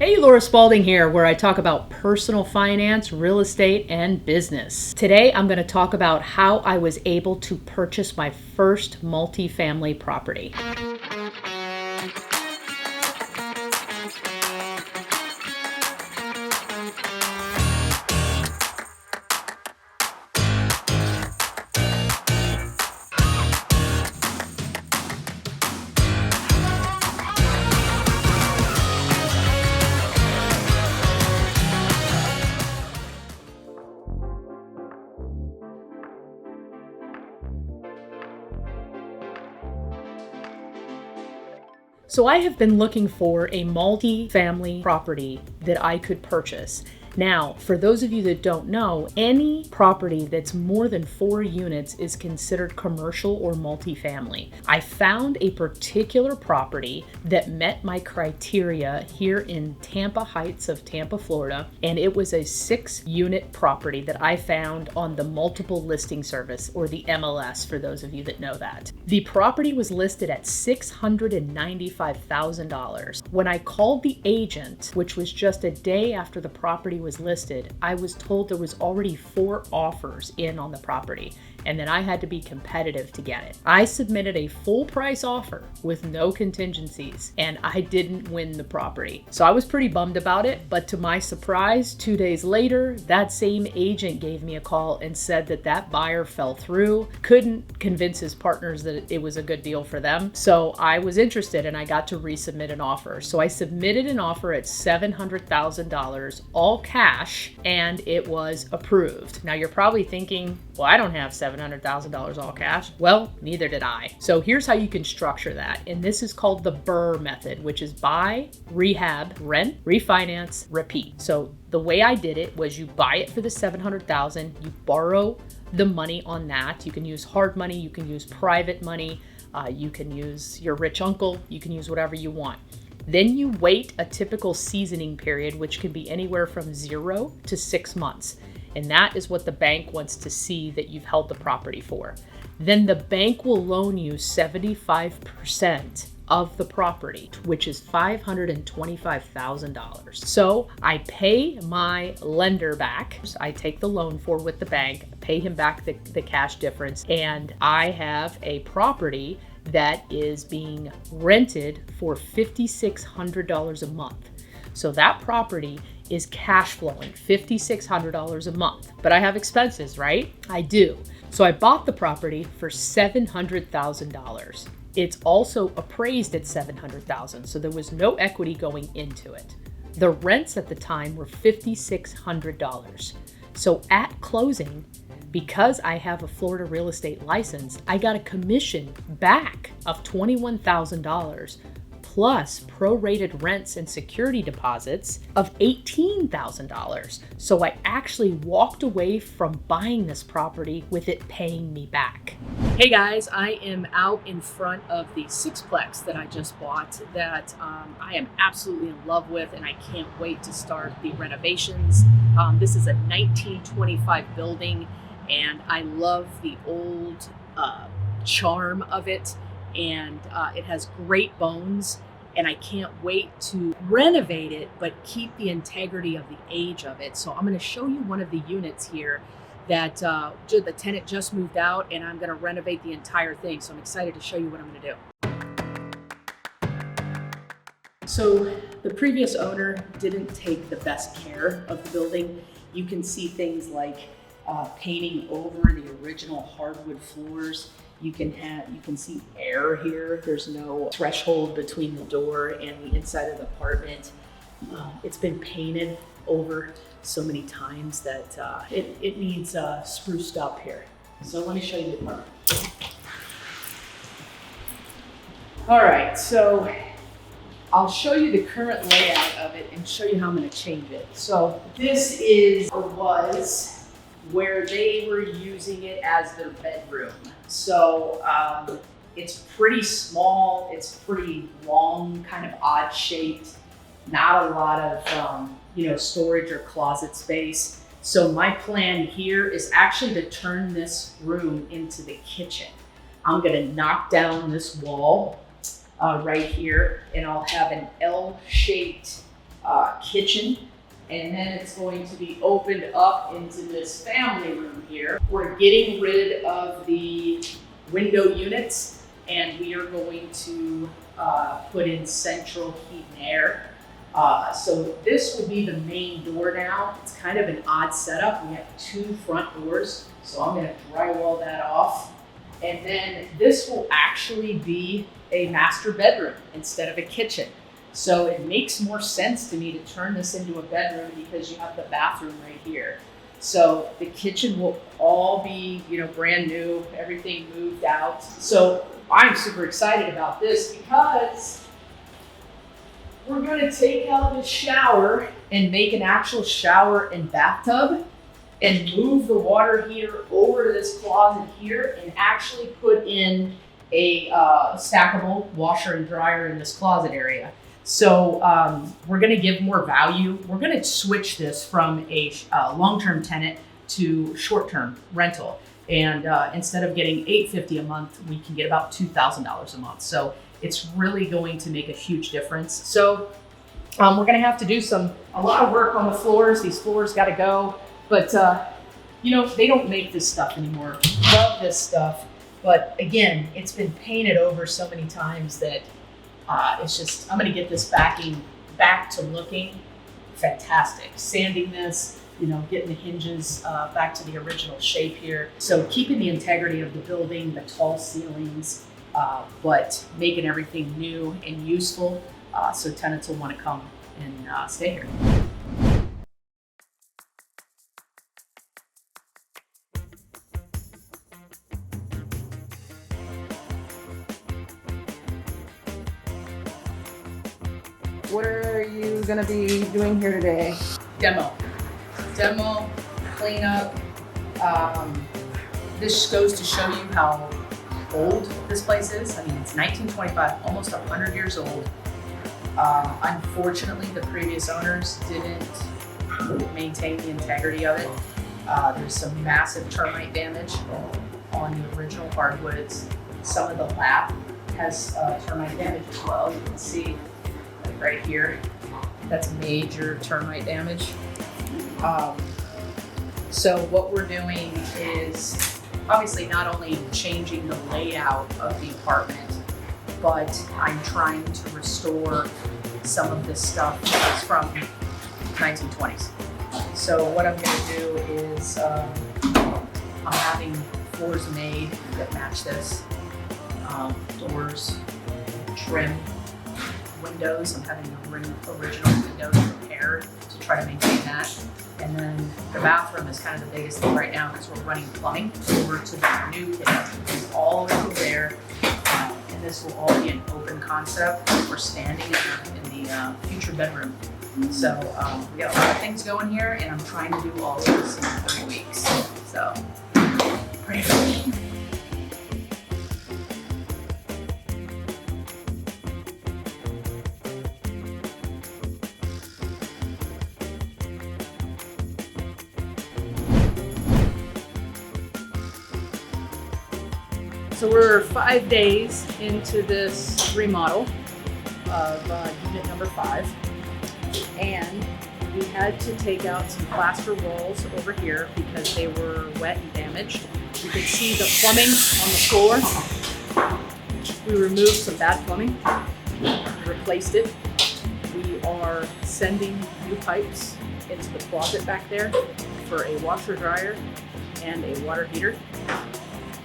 Hey, Laura Spaulding here, where I talk about personal finance, real estate, and business. Today, I'm going to talk about how I was able to purchase my first multifamily property. So I have been looking for a multi-family property that I could purchase. Now, for those of you that don't know, any property that's more than 4 units is considered commercial or multifamily. I found a particular property that met my criteria here in Tampa Heights of Tampa, Florida, and it was a 6-unit property that I found on the multiple listing service, or the MLS, for those of you that know that. The property was listed at $695,000. When I called the agent, which was just a day after the property was listed, I was told there was already 4 offers in on the property and that I had to be competitive to get it. I submitted a full price offer with no contingencies and I didn't win the property. So I was pretty bummed about it, but to my surprise, 2 days later, that same agent gave me a call and said that that buyer fell through, couldn't convince his partners that it was a good deal for them. So I was interested and I got to resubmit an offer. So I submitted an offer at $700,000, all cash, and it was approved. Now you're probably thinking, well, I don't have $700,000 all cash. Well, neither did I. So here's how you can structure that. And this is called the BRRRR method, which is buy, rehab, rent, refinance, repeat. So the way I did it was you buy it for the $700,000, you borrow the money on that. You can use hard money, you can use private money, you can use your rich uncle, you can use whatever you want. Then you wait a typical seasoning period, which can be anywhere from 0 to 6 months. And that is what the bank wants to see that you've held the property for. Then the bank will loan you 75% of the property, which is $525,000. So I pay my lender back. I take the loan forward with the bank, pay him back the cash difference, and I have a property that is being rented for $5,600 a month. So that property is cash flowing $5,600 a month, but I have expenses, right? I do. So I bought the property for $700,000. It's also appraised at $700,000, so there was no equity going into it. The rents at the time were $5,600. So at closing, because I have a Florida real estate license, I got a commission back of $21,000 plus prorated rents and security deposits of $18,000. So I actually walked away from buying this property with it paying me back. Hey guys, I am out in front of the 6-plex that I just bought that I am absolutely in love with, and I can't wait to start the renovations. This is a 1925 building, and I love the old charm of it. And it has great bones, and I can't wait to renovate it but keep the integrity of the age of it. So I'm going to show you one of the units here that the tenant just moved out, and I'm going to renovate the entire thing. So I'm excited to show you what I'm going to do. So the previous owner didn't take the best care of the building. You can see things like painting over the original hardwood floors. You can see air here. There's no threshold between the door and the inside of the apartment. It's been painted over so many times that it needs spruced up here. So let me show you the apartment. All right, so I'll show you the current layout of it and show you how I'm going to change it. So this is or was where they were using it as their bedroom. So it's pretty small, it's pretty long, kind of odd shaped, not a lot of storage or closet space. So my plan here is actually to turn this room into the kitchen. I'm gonna knock down this wall right here, and I'll have an L-shaped kitchen. And then it's going to be opened up into this family room here. We're getting rid of the window units, and we are going to put in central heat and air. So this will be the main door now. It's kind of an odd setup. We have 2 front doors, so I'm gonna drywall that off. And then this will actually be a master bedroom instead of a kitchen. So it makes more sense to me to turn this into a bedroom because you have the bathroom right here. So the kitchen will all be, brand new, everything moved out. So I'm super excited about this because we're gonna take out the shower and make an actual shower and bathtub and move the water heater over to this closet here and actually put in a stackable washer and dryer in this closet area. So we're gonna give more value. We're gonna switch this from a long-term tenant to short-term rental. And instead of getting $850 a month, we can get about $2,000 a month. So it's really going to make a huge difference. So we're gonna have to do a lot of work on the floors. These floors gotta go, but they don't make this stuff anymore. Love this stuff, but again, it's been painted over so many times that it's just, I'm gonna get this back to looking fantastic. Sanding this, getting the hinges back to the original shape here. So keeping the integrity of the building, the tall ceilings, but making everything new and useful so tenants will wanna come and stay here. What are you gonna be doing here today? Demo, cleanup. This goes to show you how old this place is. I mean, it's 1925, almost 100 years old. Unfortunately, the previous owners didn't maintain the integrity of it. There's some massive termite damage on the original hardwoods. Some of the lap has termite damage as well. You can see right here, that's major termite damage. So what we're doing is obviously not only changing the layout of the apartment, but I'm trying to restore some of this stuff that's from 1920s. So what I'm gonna do is I'm having floors made that match this, doors, trim, windows. I'm having the original windows repaired to try to maintain that. And then the bathroom is kind of the biggest thing right now because we're running plumbing over to the new kitchen. It's all over there. And this will all be an open concept. We're standing in the future bedroom. So we got a lot of things going here, and I'm trying to do all of this in 3 weeks. So pretty much. So we're 5 days into this remodel of unit number 5, and we had to take out some plaster walls over here because they were wet and damaged. You can see the plumbing on the floor. We removed some bad plumbing, replaced it. We are sending new pipes into the closet back there for a washer dryer and a water heater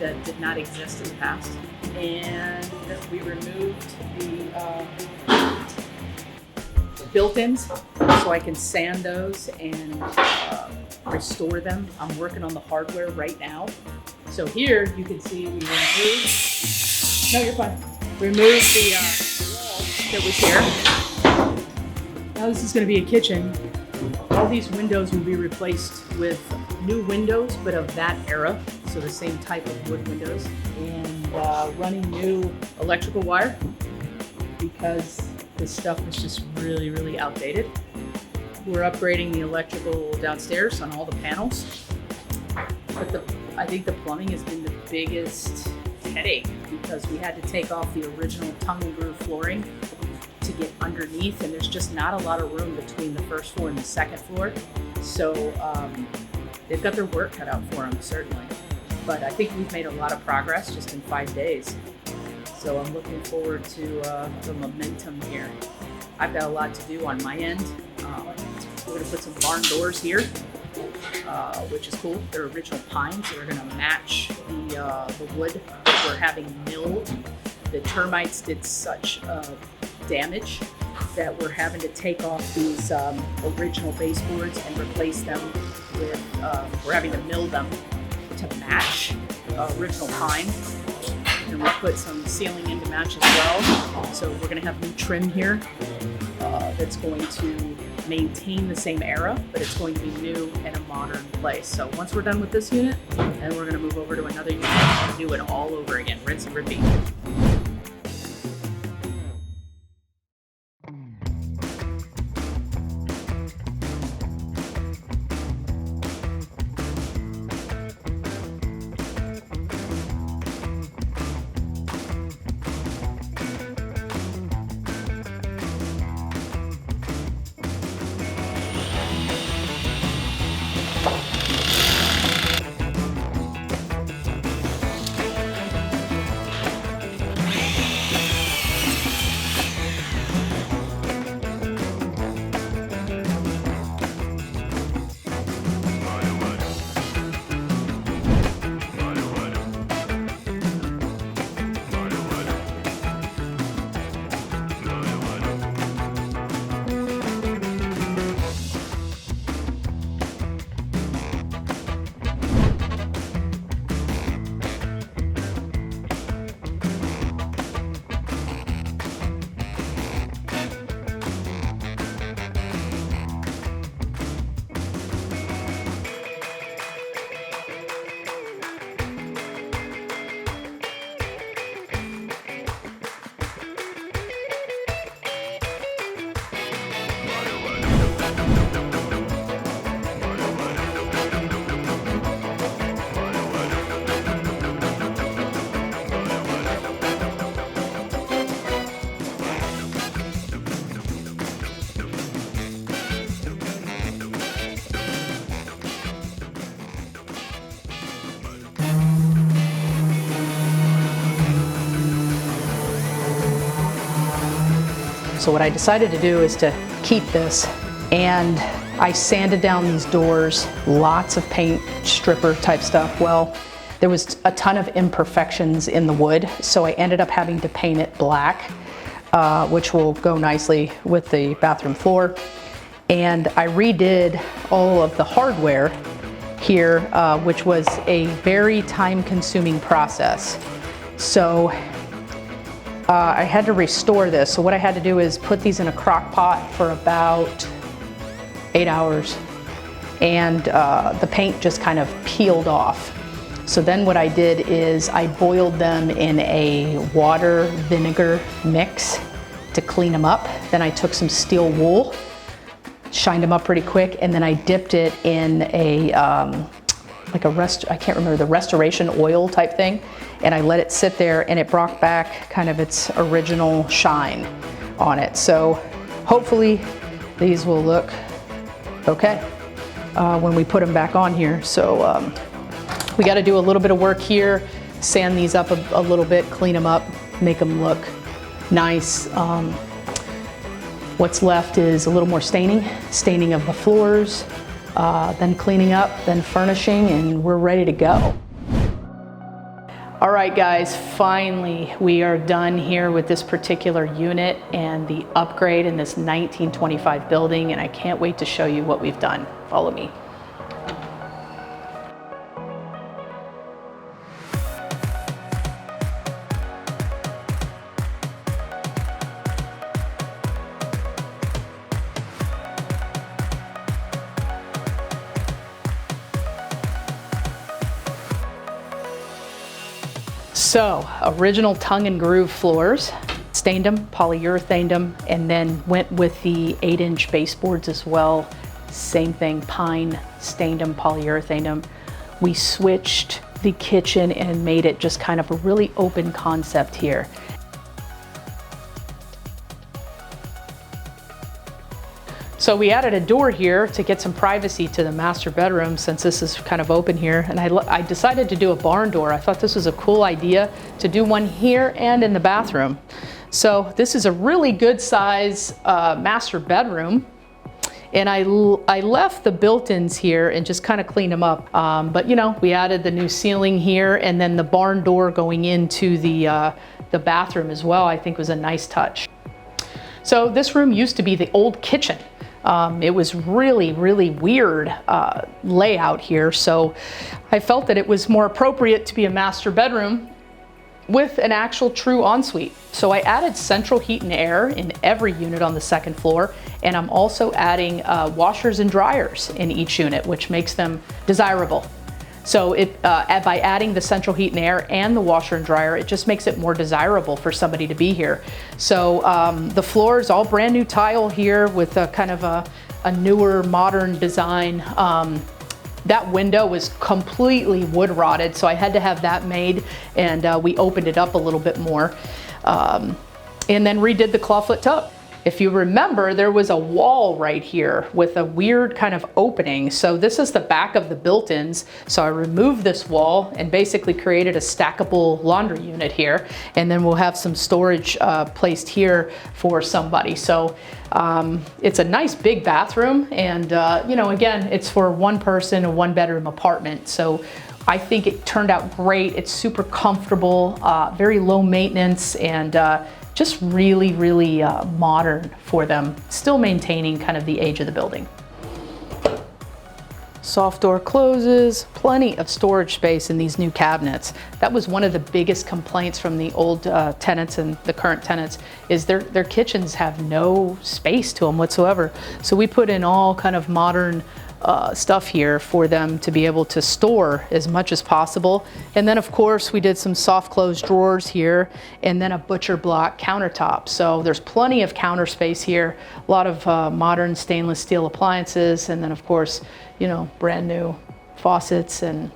that did not exist in the past. And we removed the built-ins so I can sand those and restore them. I'm working on the hardware right now. So here you can see we removed, no, you're fine. Removed the wall that was here. Now this is gonna be a kitchen. All these windows will be replaced with new windows, but of that era. So the same type of wood windows, and running new electrical wire because this stuff is just really, really outdated. We're upgrading the electrical downstairs on all the panels, but I think the plumbing has been the biggest headache because we had to take off the original tongue and groove flooring to get underneath, and there's just not a lot of room between the first floor and the second floor. So they've got their work cut out for them, certainly. But I think we've made a lot of progress just in 5 days. So I'm looking forward to the momentum here. I've got a lot to do on my end. We're gonna put some barn doors here, which is cool. They're original pine, so they're gonna match the wood that we're having milled. The termites did such damage that we're having to take off these original baseboards and replace them with, we're having to mill them to match original pine. And we put some ceiling in to match as well. So we're gonna have new trim here that's going to maintain the same era, but it's going to be new in a modern place. So once we're done with this unit, then we're gonna move over to another unit and do it all over again, rinse and repeat. So what I decided to do is to keep this, and I sanded down these doors, lots of paint, stripper type stuff. Well, there was a ton of imperfections in the wood, so I ended up having to paint it black, which will go nicely with the bathroom floor. And I redid all of the hardware here, which was a very time-consuming process. So I had to restore this. So what I had to do is put these in a crock pot for about 8 hours, and the paint just kind of peeled off. So then what I did is I boiled them in a water vinegar mix to clean them up. Then I took some steel wool, shined them up pretty quick, and then I dipped it in a I can't remember, the restoration oil type thing, and I let it sit there, and it brought back kind of its original shine on it. So hopefully these will look okay when we put them back on here. So we got to do a little bit of work here, sand these up a little bit, clean them up, make them look nice. What's left is a little more staining of the floors, then cleaning up, then furnishing, and we're ready to go. All right, guys, finally we are done here with this particular unit and the upgrade in this 1925 building, and I can't wait to show you what we've done. Follow me. So, original tongue and groove floors, stained them, polyurethaned them, and then went with the 8-inch baseboards as well. Same thing, pine, stained them, polyurethaned them. We switched the kitchen and made it just kind of a really open concept here. So we added a door here to get some privacy to the master bedroom since this is kind of open here. And I decided to do a barn door. I thought this was a cool idea to do one here and in the bathroom. So this is a really good size master bedroom. And I left the built-ins here and just kind of cleaned them up. But you know, we added the new ceiling here and then the barn door going into the bathroom as well, I think was a nice touch. So this room used to be the old kitchen. It was really weird layout here. So I felt that it was more appropriate to be a master bedroom with an actual true ensuite. So I added central heat and air in every unit on the second floor, and I'm also adding washers and dryers in each unit, which makes them desirable. So by adding the central heat and air and the washer and dryer, it just makes it more desirable for somebody to be here. So the floor is all brand new tile here with a kind of a newer modern design. That window was completely wood rotted, so I had to have that made, and we opened it up a little bit more. And then redid the clawfoot tub. If you remember, there was a wall right here with a weird kind of opening. So this is the back of the built-ins. So I removed this wall and basically created a stackable laundry unit here. And then we'll have some storage placed here for somebody. So it's a nice big bathroom. And you know, again, it's for one person, a one bedroom apartment. So I think it turned out great. It's super comfortable, very low maintenance, and just really modern for them, still maintaining kind of the age of the building. Soft door closes, plenty of storage space in these new cabinets. That was one of the biggest complaints from the old tenants and the current tenants, is their kitchens have no space to them whatsoever. So we put in all kind of modern stuff here for them to be able to store as much as possible. And then of course we did some soft close drawers here and then a butcher block countertop. So there's plenty of counter space here, a lot of modern stainless steel appliances, and then of course, you know, brand new faucets and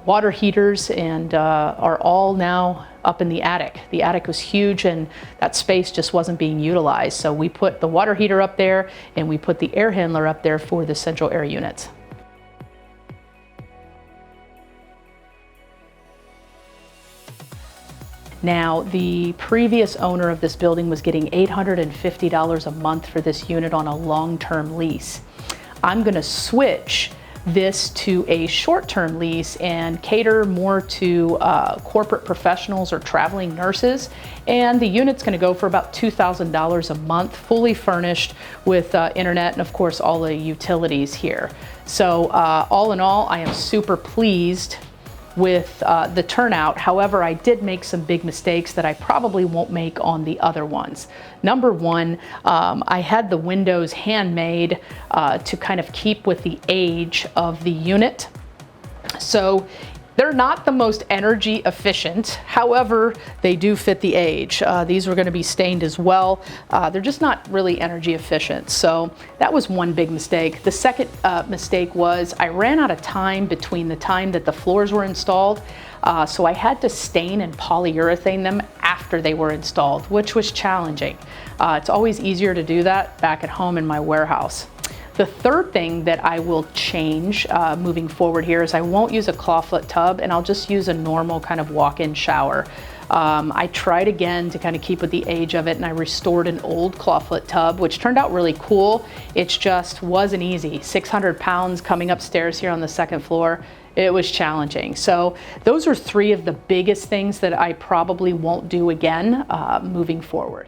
water heaters, and are all now up in the attic. The attic was huge and that space just wasn't being utilized. So we put the water heater up there and we put the air handler up there for the central air units. Now, the previous owner of this building was getting $850 a month for this unit on a long-term lease. I'm gonna switch this to a short-term lease and cater more to corporate professionals or traveling nurses. And the unit's gonna go for about $2,000 a month, fully furnished with internet and of course all the utilities here. So all in all, I am super pleased with the turnout. However, I did make some big mistakes that I probably won't make on the other ones. Number one, I had the windows handmade to kind of keep with the age of the unit. So they're not the most energy efficient. However, they do fit the age. These were going to be stained as well. They're just not really energy efficient. So that was one big mistake. The second mistake was I ran out of time between the time that the floors were installed. So I had to stain and polyurethane them after they were installed, which was challenging. It's always easier to do that back at home in my warehouse. The third thing that I will change moving forward here is I won't use a clawfoot tub and I'll just use a normal kind of walk-in shower. I tried again to kind of keep with the age of it, and I restored an old clawfoot tub, which turned out really cool. It just wasn't easy. 600 pounds coming upstairs here on the second floor. It was challenging. So those are three of the biggest things that I probably won't do again moving forward.